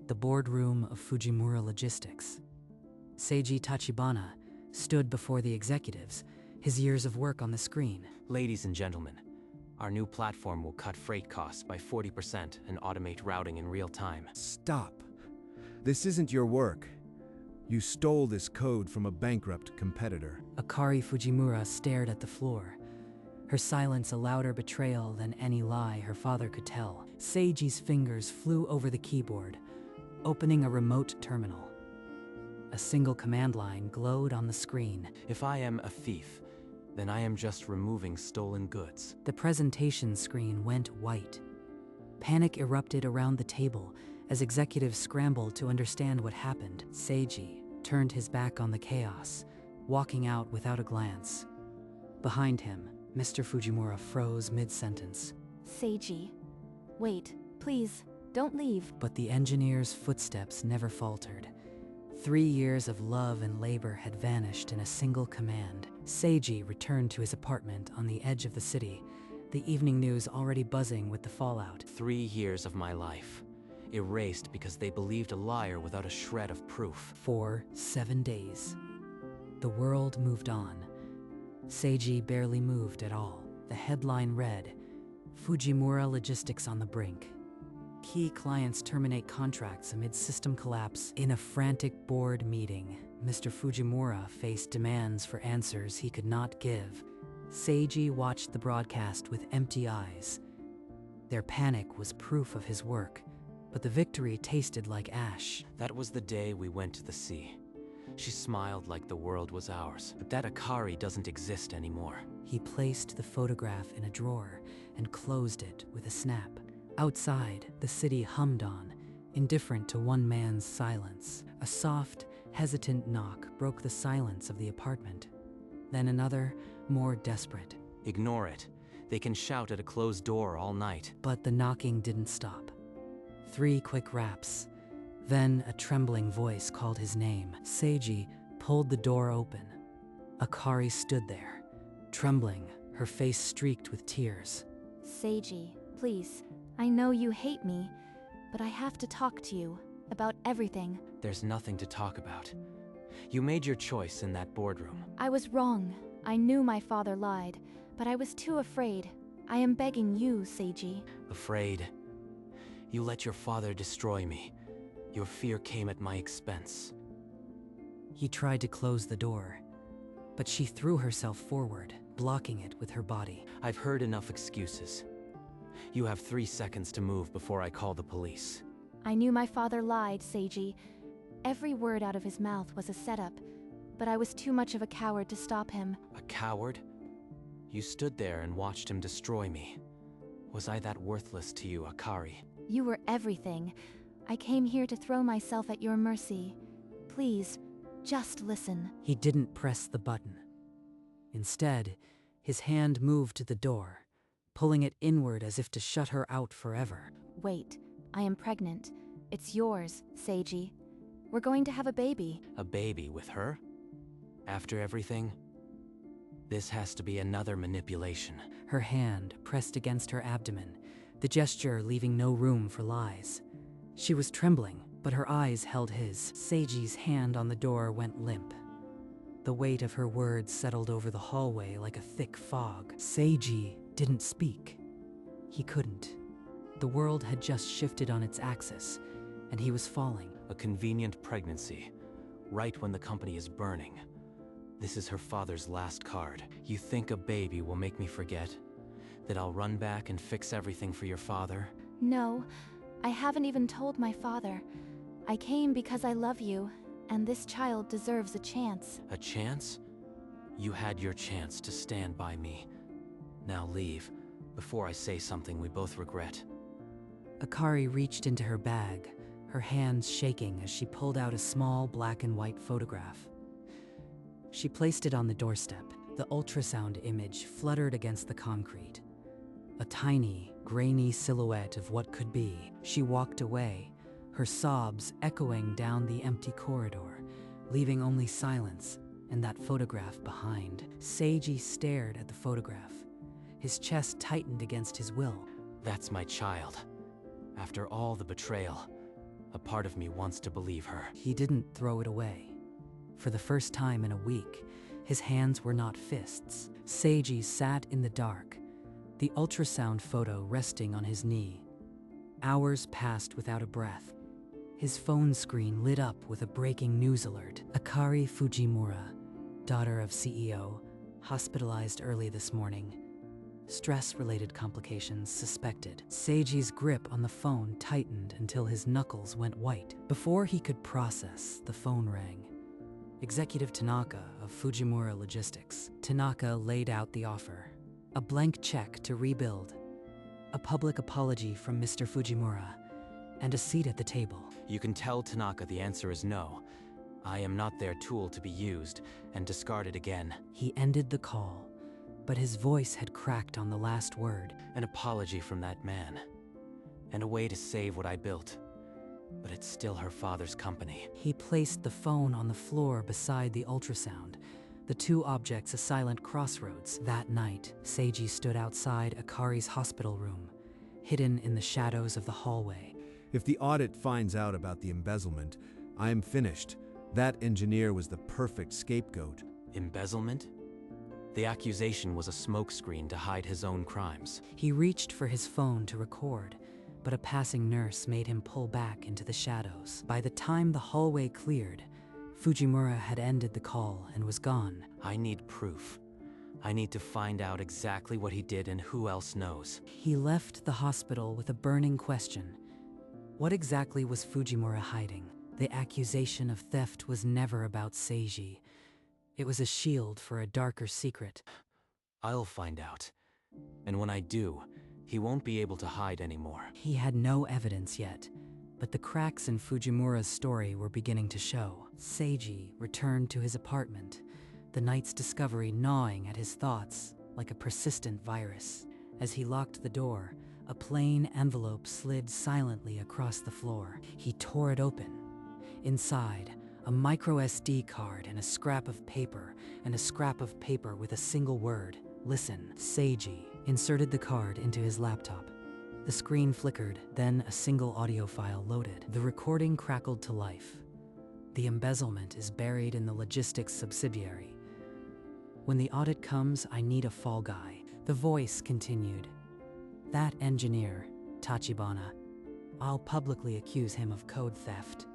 the boardroom of Fujimura Logistics. Seiji Tachibana stood before the executives, his years of work on the screen. Ladies and gentlemen, our new platform will cut freight costs by 40% and automate routing in real time. Stop. This isn't your work. You stole this code from a bankrupt competitor. Akari Fujimura stared at the floor, her silence a louder betrayal than any lie her father could tell. Seiji's fingers flew over the keyboard, opening a remote terminal. A single command line glowed on the screen. If I am a thief, then I am just removing stolen goods. The presentation screen went white. Panic erupted around the table as executives scrambled to understand what happened. Seiji turned his back on the chaos, walking out without a glance. Behind him, Mr. Fujimura froze mid-sentence. Seiji, wait, please, don't leave. But the engineer's footsteps never faltered. 3 years of love and labor had vanished in a single command. Seiji returned to his apartment on the edge of the city, the evening news already buzzing with the fallout. 3 years of my life, erased because they believed a liar without a shred of proof. For 7 days, the world moved on. Seiji barely moved at all. The headline read, Fujimura Logistics on the brink. Key clients terminate contracts amid system collapse. In a frantic board meeting, Mr. Fujimura faced demands for answers he could not give. Seiji watched the broadcast with empty eyes. Their panic was proof of his work, but the victory tasted like ash. That was the day we went to the sea. She smiled like the world was ours, but that Akari doesn't exist anymore. He placed the photograph in a drawer and closed it with a snap. Outside, the city hummed on, indifferent to one man's silence. A soft, hesitant knock broke the silence of the apartment. Then another, more desperate. Ignore it. They can shout at a closed door all night. But the knocking didn't stop. 3 quick raps. Then a trembling voice called his name. Seiji pulled the door open. Akari stood there, trembling, her face streaked with tears. Seiji, please, I know you hate me, but I have to talk to you about everything. There's nothing to talk about. You made your choice in that boardroom. I was wrong. I knew my father lied, but I was too afraid. I am begging you, Seiji. Afraid? You let your father destroy me. Your fear came at my expense. He tried to close the door, but she threw herself forward, blocking it with her body. I've heard enough excuses. You have 3 seconds to move before I call the police. I knew my father lied, Seiji. Every word out of his mouth was a setup, but I was too much of a coward to stop him. A coward? You stood there and watched him destroy me. Was I that worthless to you, Akari? You were everything. I came here to throw myself at your mercy. Please, just listen. He didn't press the button. Instead, his hand moved to the door, pulling it inward as if to shut her out forever. Wait, I am pregnant. It's yours, Seiji. We're going to have a baby. A baby with her? After everything? This has to be another manipulation. Her hand pressed against her abdomen, the gesture leaving no room for lies. She was trembling, but her eyes held his. Seiji's hand on the door went limp. The weight of her words settled over the hallway like a thick fog. Seiji didn't speak. He couldn't. The world had just shifted on its axis, and he was falling. A convenient pregnancy, right when the company is burning. This is her father's last card. You think a baby will make me forget? That I'll run back and fix everything for your father? No, I haven't even told my father. I came because I love you, and this child deserves a chance. A chance? You had your chance to stand by me. Now leave, before I say something we both regret. Akari reached into her bag, her hands shaking as she pulled out a small black and white photograph. She placed it on the doorstep. The ultrasound image fluttered against the concrete. A tiny, grainy silhouette of what could be. She walked away, her sobs echoing down the empty corridor, leaving only silence and that photograph behind. Seiji stared at the photograph. His chest tightened against his will. That's my child. After all the betrayal, A part of me wants to believe her. He didn't throw it away. For the first time in a week, his hands were not fists. Seiji sat in the dark, the ultrasound photo resting on his knee. Hours passed without a breath. His phone screen lit up with a breaking news alert. Akari Fujimura, daughter of CEO, hospitalized early this morning. Stress-related complications suspected. Seiji's grip on the phone tightened until his knuckles went white. Before he could process, the phone rang. Executive Tanaka of Fujimura Logistics. Tanaka laid out the offer. A blank check to rebuild, a public apology from Mr. Fujimura, and a seat at the table. You can tell Tanaka the answer is no. I am not their tool to be used and discarded again. He ended the call, but his voice had cracked on the last word. An apology from that man, and a way to save what I built. But it's still her father's company. He placed the phone on the floor beside the ultrasound, the two objects a silent crossroads. That night, Seiji stood outside Akari's hospital room, hidden in the shadows of the hallway. If the audit finds out about the embezzlement, I am finished. That engineer was the perfect scapegoat. Embezzlement? The accusation was a smokescreen to hide his own crimes. He reached for his phone to record, but a passing nurse made him pull back into the shadows. By the time the hallway cleared, Fujimura had ended the call and was gone. I need proof. I need to find out exactly what he did and who else knows. He left the hospital with a burning question. What exactly was Fujimura hiding? The accusation of theft was never about Seiji. It was a shield for a darker secret. I'll find out. And when I do, he won't be able to hide anymore. He had no evidence yet, but the cracks in Fujimura's story were beginning to show. Seiji returned to his apartment, the night's discovery gnawing at his thoughts like a persistent virus. As he locked the door, a plain envelope slid silently across the floor. He tore it open. Inside, a micro SD card and a scrap of paper with a single word, listen. Seiji inserted the card into his laptop. The screen flickered, then a single audio file loaded. The recording crackled to life. The embezzlement is buried in the logistics subsidiary. When the audit comes, I need a fall guy. The voice continued. That engineer, Tachibana, I'll publicly accuse him of code theft.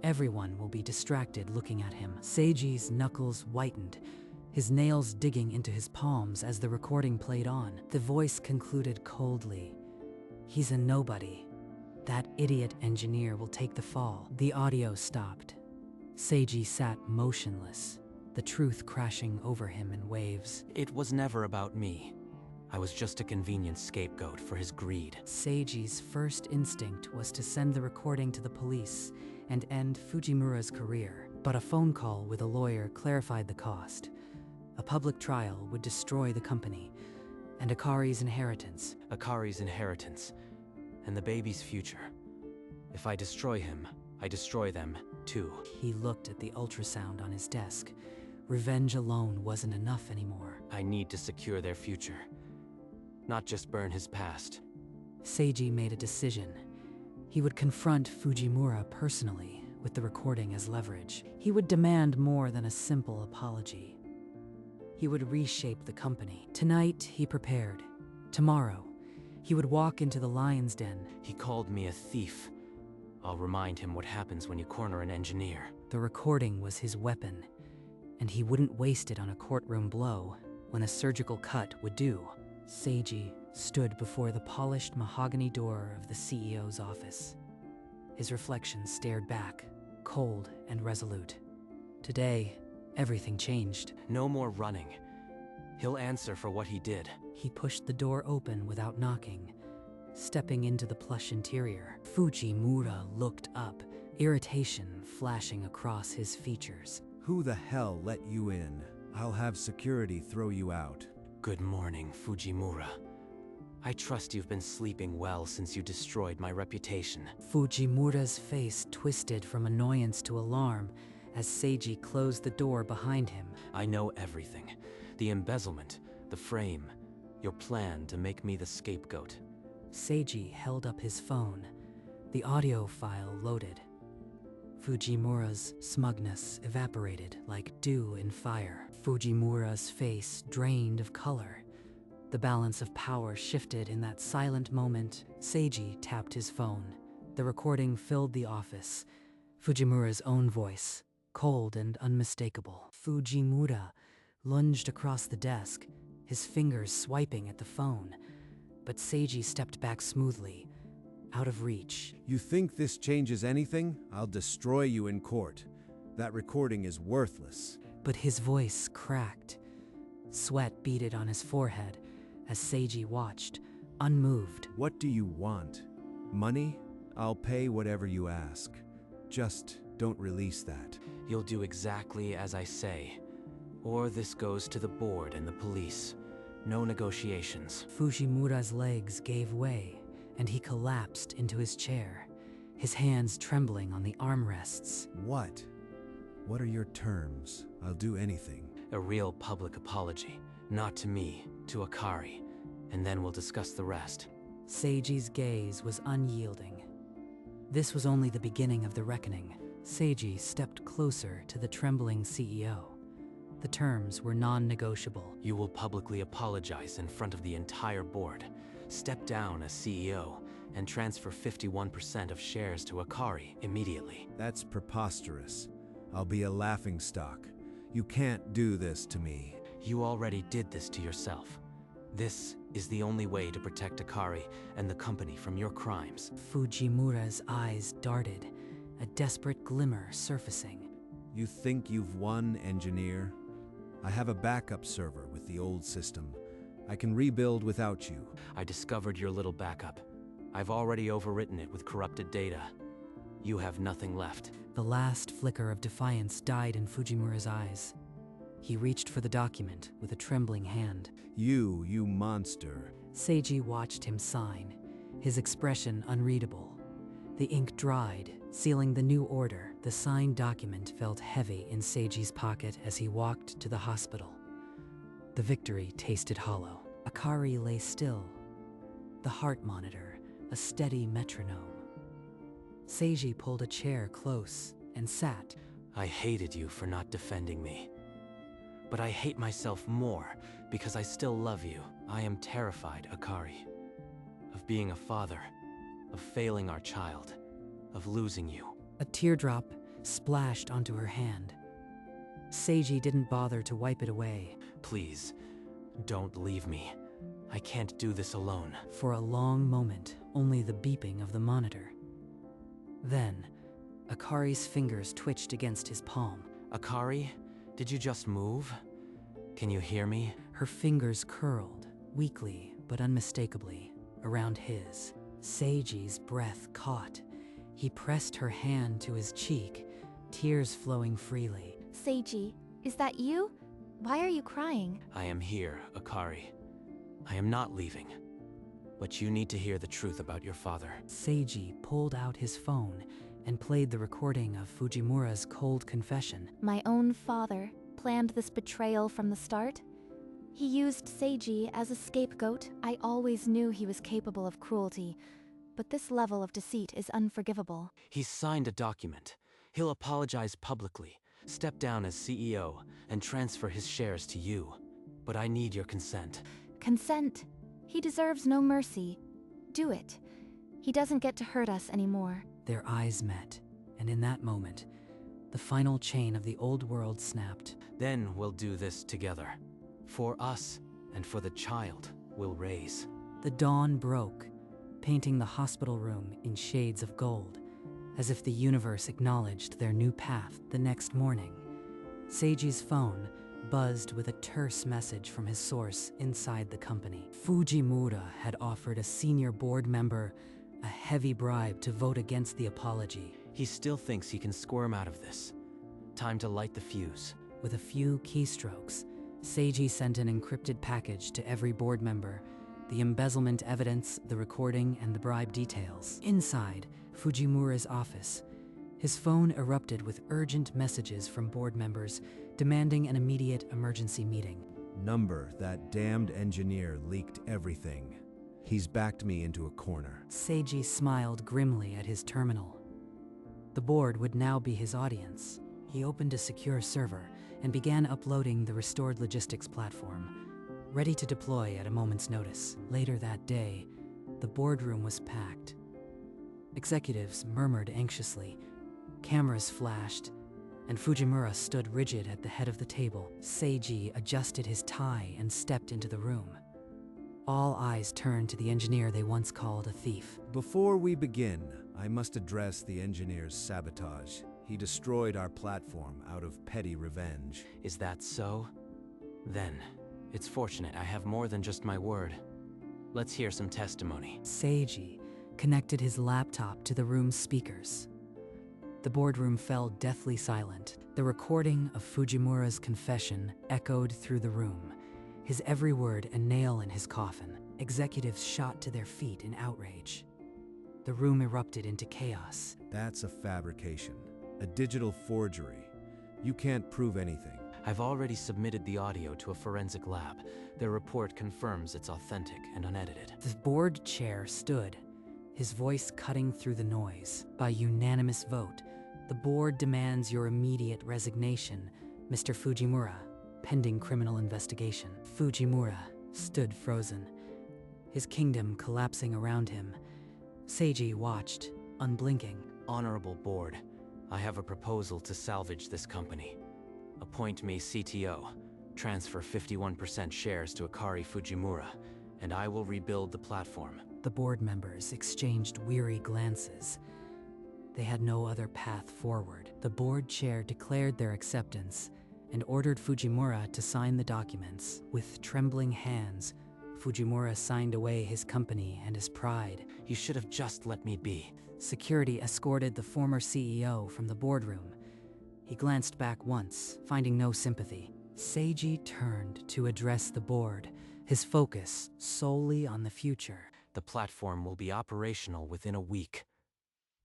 Everyone will be distracted looking at him. Seiji's knuckles whitened, his nails digging into his palms as the recording played on. The voice concluded coldly. He's a nobody. That idiot engineer will take the fall. The audio stopped. Seiji sat motionless, the truth crashing over him in waves. It was never about me. I was just a convenient scapegoat for his greed. Seiji's first instinct was to send the recording to the police and end Fujimura's career. But a phone call with a lawyer clarified the cost. A public trial would destroy the company, and Akari's inheritance. Akari's inheritance, and the baby's future. If I destroy him, I destroy them, too. He looked at the ultrasound on his desk. Revenge alone wasn't enough anymore. I need to secure their future, not just burn his past. Seiji made a decision. He would confront Fujimura personally, with the recording as leverage. He would demand more than a simple apology. He would reshape the company. Tonight, he prepared. Tomorrow, he would walk into the lion's den. He called me a thief. I'll remind him what happens when you corner an engineer. The recording was his weapon, and he wouldn't waste it on a courtroom blow when a surgical cut would do. Seiji stood before the polished mahogany door of the CEO's office. His reflection stared back, cold and resolute. Today, everything changed. No more running. He'll answer for what he did. He pushed the door open without knocking, stepping into the plush interior. Fujimura looked up, irritation flashing across his features. Who the hell let you in? I'll have security throw you out. Good morning, Fujimura. I trust you've been sleeping well since you destroyed my reputation. Fujimura's face twisted from annoyance to alarm as Seiji closed the door behind him. I know everything. The embezzlement, the frame, your plan to make me the scapegoat. Seiji held up his phone. The audio file loaded. Fujimura's smugness evaporated like dew in fire. Fujimura's face drained of color. The balance of power shifted in that silent moment. Seiji tapped his phone. The recording filled the office. Fujimura's own voice, cold and unmistakable. Fujimura lunged across the desk, his fingers swiping at the phone. But Seiji stepped back smoothly, out of reach. You think this changes anything? I'll destroy you in court. That recording is worthless. But his voice cracked. Sweat beaded on his forehead as Seiji watched, unmoved. What do you want? Money? I'll pay whatever you ask. Just don't release that. You'll do exactly as I say. Or this goes to the board and the police. No negotiations. Fujimura's legs gave way, and he collapsed into his chair, his hands trembling on the armrests. What? What are your terms? I'll do anything. A real public apology. Not to me, to Akari. And then we'll discuss the rest. Seiji's gaze was unyielding. This was only the beginning of the reckoning. Seiji stepped closer to the trembling CEO. The terms were non-negotiable. You will publicly apologize in front of the entire board, step down as CEO, and transfer 51% of shares to Akari immediately. That's preposterous. I'll be a laughingstock. You can't do this to me. You already did this to yourself. This is the only way to protect Akari and the company from your crimes. Fujimura's eyes darted, a desperate glimmer surfacing. You think you've won, engineer? I have a backup server with the old system. I can rebuild without you. I discovered your little backup. I've already overwritten it with corrupted data. You have nothing left. The last flicker of defiance died in Fujimura's eyes. He reached for the document with a trembling hand. You monster. Seiji watched him sign, his expression unreadable. The ink dried, sealing the new order. The signed document felt heavy in Seiji's pocket as he walked to the hospital. The victory tasted hollow. Akari lay still, the heart monitor a steady metronome. Seiji pulled a chair close and sat. I hated you for not defending me. But I hate myself more because I still love you. I am terrified, Akari, of being a father, of failing our child, of losing you. A teardrop splashed onto her hand. Seiji didn't bother to wipe it away. Please, don't leave me. I can't do this alone. For a long moment, only the beeping of the monitor. Then, Akari's fingers twitched against his palm. Akari, did you just move? Can you hear me? Her fingers curled, weakly but unmistakably, around his. Seiji's breath caught. He pressed her hand to his cheek, tears flowing freely. Seiji, is that you? Why are you crying? I am here, Akari. I am not leaving. But you need to hear the truth about your father. Seiji pulled out his phone and played the recording of Fujimura's cold confession. My own father planned this betrayal from the start. He used Seiji as a scapegoat. I always knew he was capable of cruelty, but this level of deceit is unforgivable. He's signed a document. He'll apologize publicly, step down as CEO, and transfer his shares to you. But I need your consent. Consent? He deserves no mercy. Do it. He doesn't get to hurt us anymore. Their eyes met, and in that moment, the final chain of the old world snapped. Then we'll do this together. For us, and for the child we'll raise. The dawn broke, painting the hospital room in shades of gold, as if the universe acknowledged their new path. The next morning, Seiji's phone buzzed with a terse message from his source inside the company. Fujimura had offered a senior board member a heavy bribe to vote against the apology. He still thinks he can squirm out of this. Time to light the fuse. With a few keystrokes, Seiji sent an encrypted package to every board member, the embezzlement evidence, the recording, and the bribe details. Inside Fujimura's office, his phone erupted with urgent messages from board members demanding an immediate emergency meeting. Number, that damned engineer leaked everything. He's backed me into a corner. Seiji smiled grimly at his terminal. The board would now be his audience. He opened a secure server and began uploading the restored logistics platform, ready to deploy at a moment's notice. Later that day, the boardroom was packed. Executives murmured anxiously, cameras flashed, and Fujimura stood rigid at the head of the table. Seiji adjusted his tie and stepped into the room. All eyes turned to the engineer they once called a thief. Before we begin, I must address the engineer's sabotage. He destroyed our platform out of petty revenge. Is that so? Then, it's fortunate I have more than just my word. Let's hear some testimony. Seiji connected his laptop to the room's speakers. The boardroom fell deathly silent. The recording of Fujimura's confession echoed through the room, his every word a nail in his coffin. Executives shot to their feet in outrage. The room erupted into chaos. That's a fabrication, a digital forgery. You can't prove anything. I've already submitted the audio to a forensic lab. Their report confirms it's authentic and unedited. The board chair stood, his voice cutting through the noise. By unanimous vote, the board demands your immediate resignation, Mr. Fujimura, pending criminal investigation. Fujimura stood frozen, his kingdom collapsing around him. Seiji watched, unblinking. Honorable board, I have a proposal to salvage this company. Appoint me CTO, transfer 51% shares to Akari Fujimura, and I will rebuild the platform. The board members exchanged weary glances. They had no other path forward. The board chair declared their acceptance and ordered Fujimura to sign the documents. With trembling hands, Fujimura signed away his company and his pride. You should have just let me be. Security escorted the former CEO from the boardroom. He glanced back once, finding no sympathy. Seiji turned to address the board, his focus solely on the future. The platform will be operational within a week.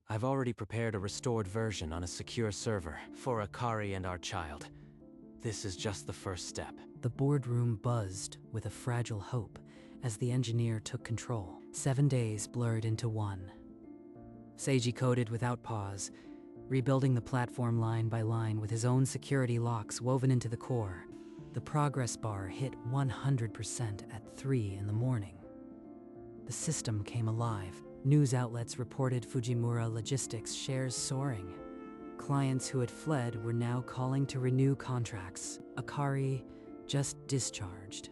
I've already prepared a restored version on a secure server for Akari and our child. This is just the first step. The boardroom buzzed with a fragile hope as the engineer took control. 7 days blurred into one. Seiji coded without pause, rebuilding the platform line by line with his own security locks woven into the core. The progress bar hit 100% at 3 in the morning. The system came alive. News outlets reported Fujimura Logistics shares soaring. Clients who had fled were now calling to renew contracts. Akari, just discharged,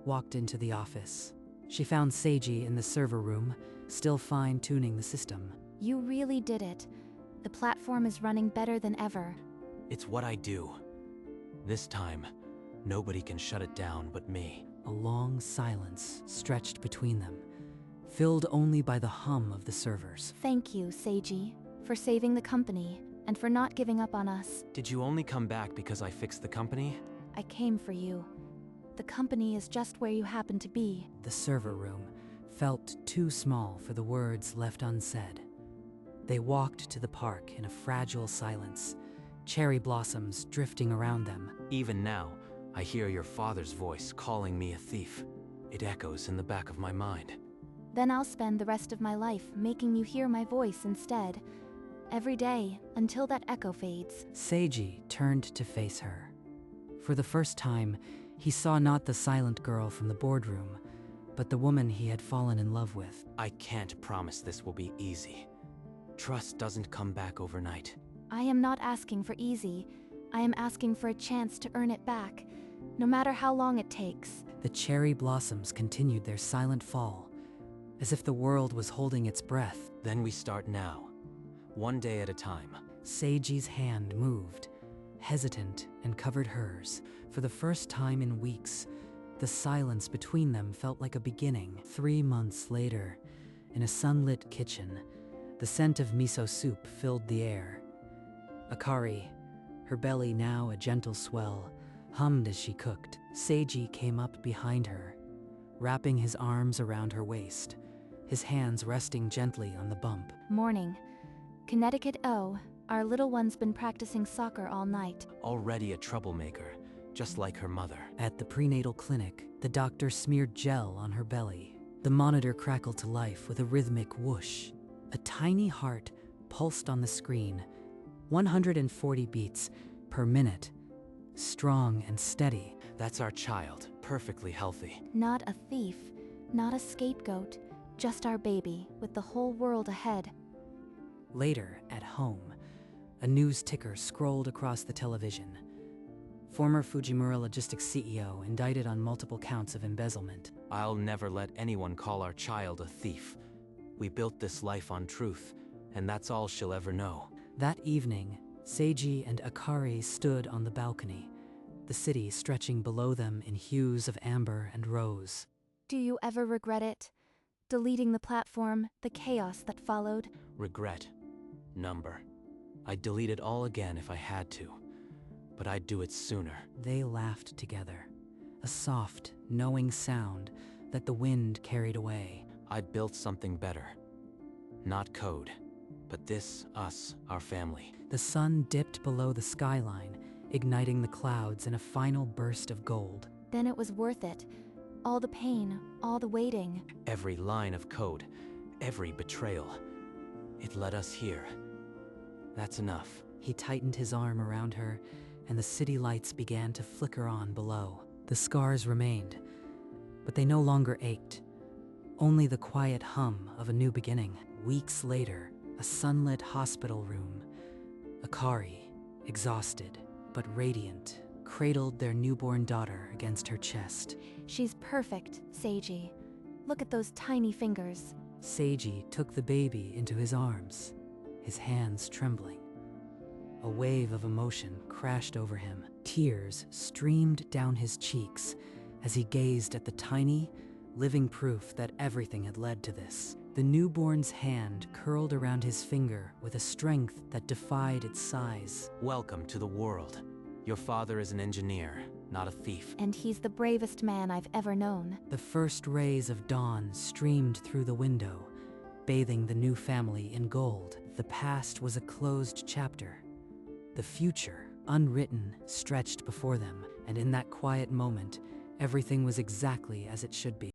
walked into the office. She found Seiji in the server room, still fine-tuning the system. You really did it. The platform is running better than ever. It's what I do. This time, nobody can shut it down but me. A long silence stretched between them, filled only by the hum of the servers. Thank you, Seiji, for saving the company and for not giving up on us. Did you only come back because I fixed the company? I came for you. The company is just where you happen to be. The server room felt too small for the words left unsaid. They walked to the park in a fragile silence, cherry blossoms drifting around them. Even now, I hear your father's voice calling me a thief. It echoes in the back of my mind. Then I'll spend the rest of my life making you hear my voice instead. Every day, until that echo fades. Seiji turned to face her. For the first time, he saw not the silent girl from the boardroom, but the woman he had fallen in love with. I can't promise this will be easy. Trust doesn't come back overnight. I am not asking for easy. I am asking for a chance to earn it back, no matter how long it takes. The cherry blossoms continued their silent fall, as if the world was holding its breath. Then we start now, one day at a time. Seiji's hand moved, hesitant, and covered hers. For the first time in weeks, the silence between them felt like a beginning. 3 months later, in a sunlit kitchen, the scent of miso soup filled the air. Akari, her belly now a gentle swell, hummed as she cooked. Seiji came up behind her, wrapping his arms around her waist, his hands resting gently on the bump. Morning. Connecticut O. Our little one's been practicing soccer all night. Already a troublemaker, just like her mother. At the prenatal clinic, the doctor smeared gel on her belly. The monitor crackled to life with a rhythmic whoosh. A tiny heart pulsed on the screen, 140 beats per minute, strong and steady. That's our child, perfectly healthy. Not a thief, not a scapegoat, just our baby with the whole world ahead. Later, at home, a news ticker scrolled across the television. Former Fujimura Logistics CEO indicted on multiple counts of embezzlement. I'll never let anyone call our child a thief. We built this life on truth, and that's all she'll ever know. That evening, Seiji and Akari stood on the balcony, the city stretching below them in hues of amber and rose. Do you ever regret it? Deleting the platform, the chaos that followed? Regret. Number. I'd delete it all again if I had to, but I'd do it sooner. They laughed together, a soft, knowing sound that the wind carried away. I'd built something better. Not code, but this, us, our family. The sun dipped below the skyline, igniting the clouds in a final burst of gold. Then it was worth it. All the pain, all the waiting. Every line of code, every betrayal. It led us here. That's enough. He tightened his arm around her, and the city lights began to flicker on below. The scars remained, but they no longer ached. Only the quiet hum of a new beginning. Weeks later, a sunlit hospital room. Akari, exhausted but radiant, cradled their newborn daughter against her chest. She's perfect, Seiji. Look at those tiny fingers. Seiji took the baby into his arms, his hands trembling. A wave of emotion crashed over him. Tears streamed down his cheeks as he gazed at the tiny, living proof that everything had led to this. The newborn's hand curled around his finger with a strength that defied its size. Welcome to the world. Your father is an engineer, not a thief. And he's the bravest man I've ever known. The first rays of dawn streamed through the window, bathing the new family in gold. The past was a closed chapter. The future, unwritten, stretched before them, and in that quiet moment, everything was exactly as it should be.